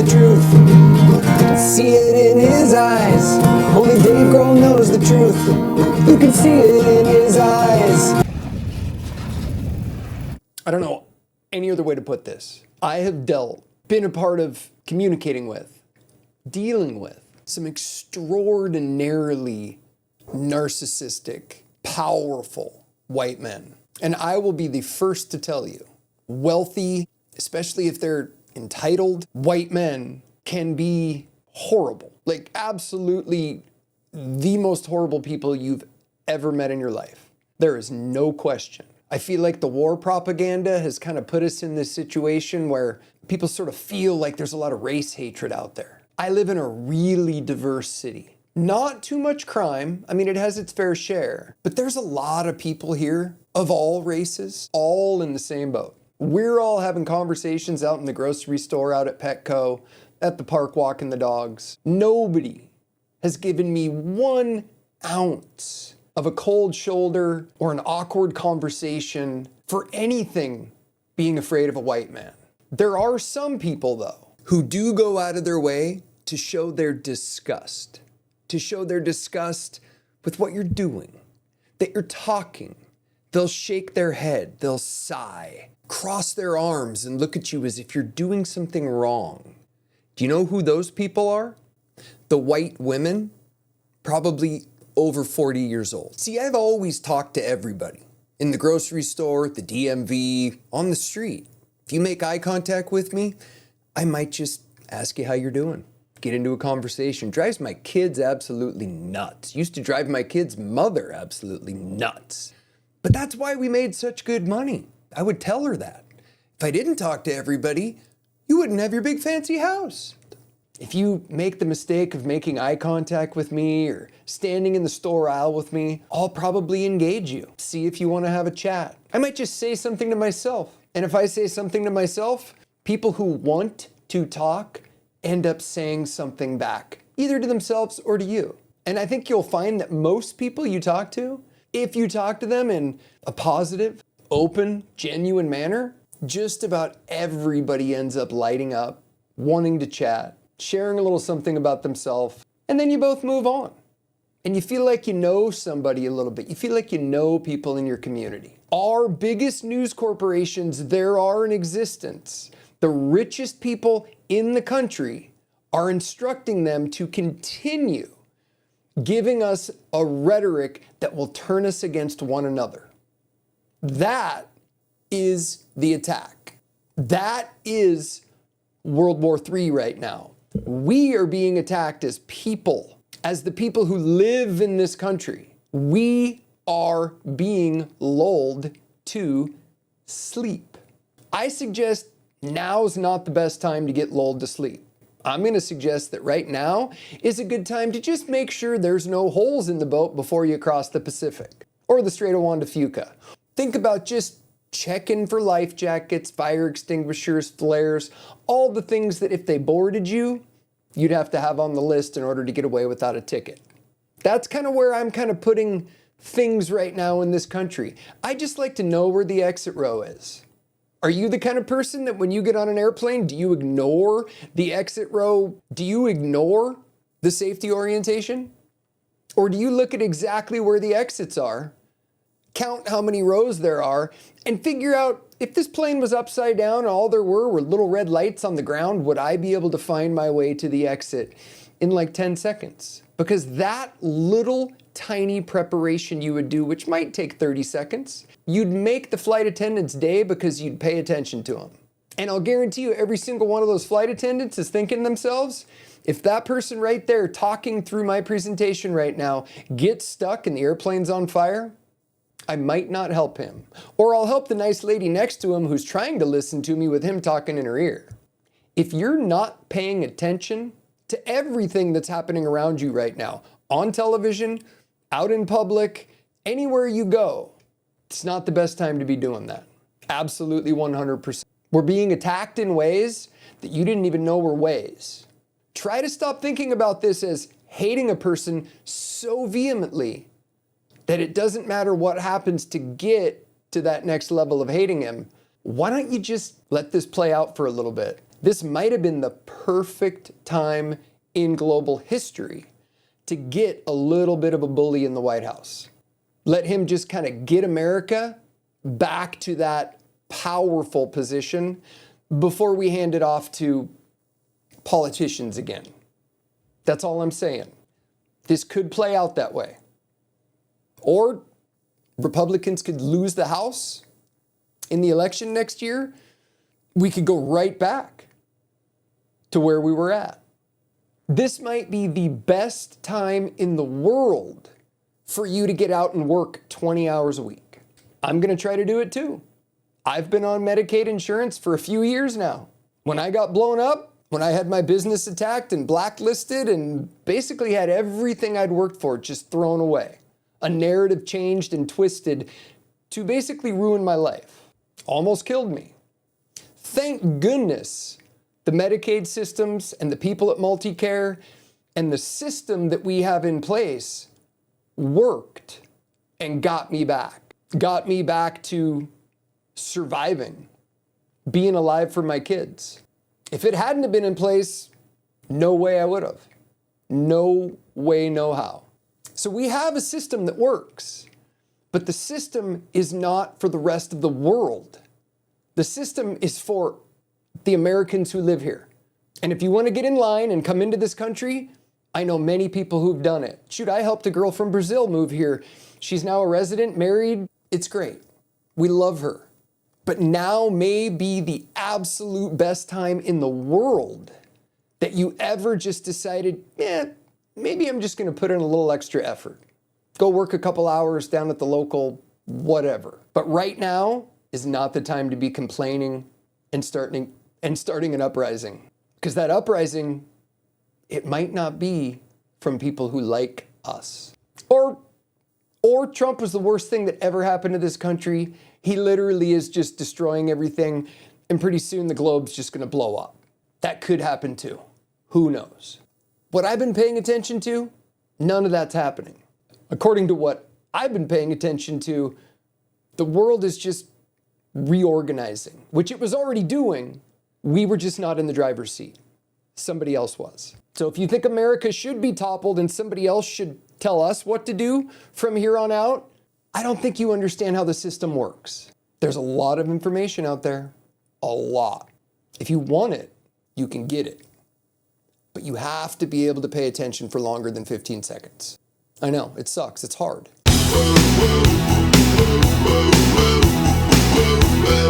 the truth. You can see it in his eyes. Only Dave Grohl knows the truth. You can see it in his eyes. I don't know any other way to put this. I have been a part of, communicating with, dealing with some extraordinarily narcissistic, powerful white men. And I will be the first to tell you, wealthy, especially if they're entitled, white men can be horrible. Like absolutely the most horrible people you've ever met in your life. There is no question. I feel like the war propaganda has kind of put us in this situation where people sort of feel like there's a lot of race hatred out there. I live in a really diverse city. Not too much crime. I mean, it has its fair share, but there's a lot of people here of all races, all in the same boat. We're all having conversations out in the grocery store, out at Petco, at the park walking the dogs. Nobody has given me 1 ounce of a cold shoulder or an awkward conversation for anything being afraid of a white man. There are some people, though, who do go out of their way to show their disgust. To show their disgust with what you're doing, that you're talking. They'll shake their head, they'll sigh, cross their arms and look at you as if you're doing something wrong. Do you know who those people are? The white women, probably over 40 years old. See, I've always talked to everybody. In the grocery store, the DMV, on the street. If you make eye contact with me, I might just ask you how you're doing. Get into a conversation. Drives my kids absolutely nuts. Used to drive my kid's mother absolutely nuts. But that's why we made such good money. I would tell her that. If I didn't talk to everybody, you wouldn't have your big fancy house. If you make the mistake of making eye contact with me or standing in the store aisle with me, I'll probably engage you. See if you want to have a chat. I might just say something to myself. And if I say something to myself, people who want to talk end up saying something back, either to themselves or to you. And I think you'll find that most people you talk to, if you talk to them in a positive, open, genuine manner, just about everybody ends up lighting up, wanting to chat, sharing a little something about themselves, and then you both move on. And you feel like you know somebody a little bit. You feel like you know people in your community. Our biggest news corporations there are in existence, the richest people in the country, are instructing them to continue giving us a rhetoric that will turn us against one another. That is the attack. That is World War III right now. We are being attacked as people, as the people who live in this country. We are being lulled to sleep. I suggest now's not the best time to get lulled to sleep. I'm going to suggest that right now is a good time to just make sure there's no holes in the boat before you cross the Pacific or the Strait of Juan de Fuca. Think about just checking for life jackets, fire extinguishers, flares, all the things that if they boarded you, you'd have to have on the list in order to get away without a ticket. That's kind of where I'm kind of putting things right now in this country. I just like to know where the exit row is. Are you the kind of person that when you get on an airplane, do you ignore the exit row? Do you ignore the safety orientation? Or do you look at exactly where the exits are, count how many rows there are, and figure out if this plane was upside down and all there were little red lights on the ground, would I be able to find my way to the exit in like 10 seconds? Because that little tiny preparation you would do, which might take 30 seconds, you'd make the flight attendant's day because you'd pay attention to them. And I'll guarantee you every single one of those flight attendants is thinking to themselves, if that person right there talking through my presentation right now gets stuck and the airplane's on fire, I might not help him. Or I'll help the nice lady next to him who's trying to listen to me with him talking in her ear. If you're not paying attention to everything that's happening around you right now, on television, out in public, anywhere you go, it's not the best time to be doing that. Absolutely 100%. We're being attacked in ways that you didn't even know were ways. Try to stop thinking about this as hating a person so vehemently that it doesn't matter what happens to get to that next level of hating him. Why don't you just let this play out for a little bit? This might have been the perfect time in global history to get a little bit of a bully in the White House. Let him just kind of get America back to that powerful position before we hand it off to politicians again. That's all I'm saying. This could play out that way. Or Republicans could lose the House in the election next year. We could go right back to where we were at. This might be the best time in the world for you to get out and work 20 hours a week. I'm going to try to do it too. I've been on Medicaid insurance for a few years now. When I got blown up, when I had my business attacked and blacklisted and basically had everything I'd worked for just thrown away, a narrative changed and twisted to basically ruin my life. Almost killed me. Thank goodness the Medicaid systems and the people at Multicare and the system that we have in place worked and got me back. Got me back to surviving, being alive for my kids. If it hadn't have been in place, no way I would have. No way, no how. So we have a system that works, but the system is not for the rest of the world. The system is for the Americans who live here. And if you want to get in line and come into this country, I know many people who've done it. Shoot, I helped a girl from Brazil move here. She's now a resident, married. It's great. We love her. But now may be the absolute best time in the world that you ever just decided, maybe I'm just going to put in a little extra effort. Go work a couple hours down at the local whatever. But right now is not the time to be complaining and starting an uprising. Because that uprising, it might not be from people who like us. Or Trump was the worst thing that ever happened to this country. He literally is just destroying everything, and pretty soon the globe's just going to blow up. That could happen too. Who knows? What I've been paying attention to, none of that's happening. According to what I've been paying attention to, the world is just reorganizing, which it was already doing. We were just not in the driver's seat. Somebody else was. So if you think America should be toppled and somebody else should tell us what to do from here on out, I don't think you understand how the system works. There's a lot of information out there. A lot. If you want it, you can get it. But you have to be able to pay attention for longer than 15 seconds. I know, it sucks. It's hard.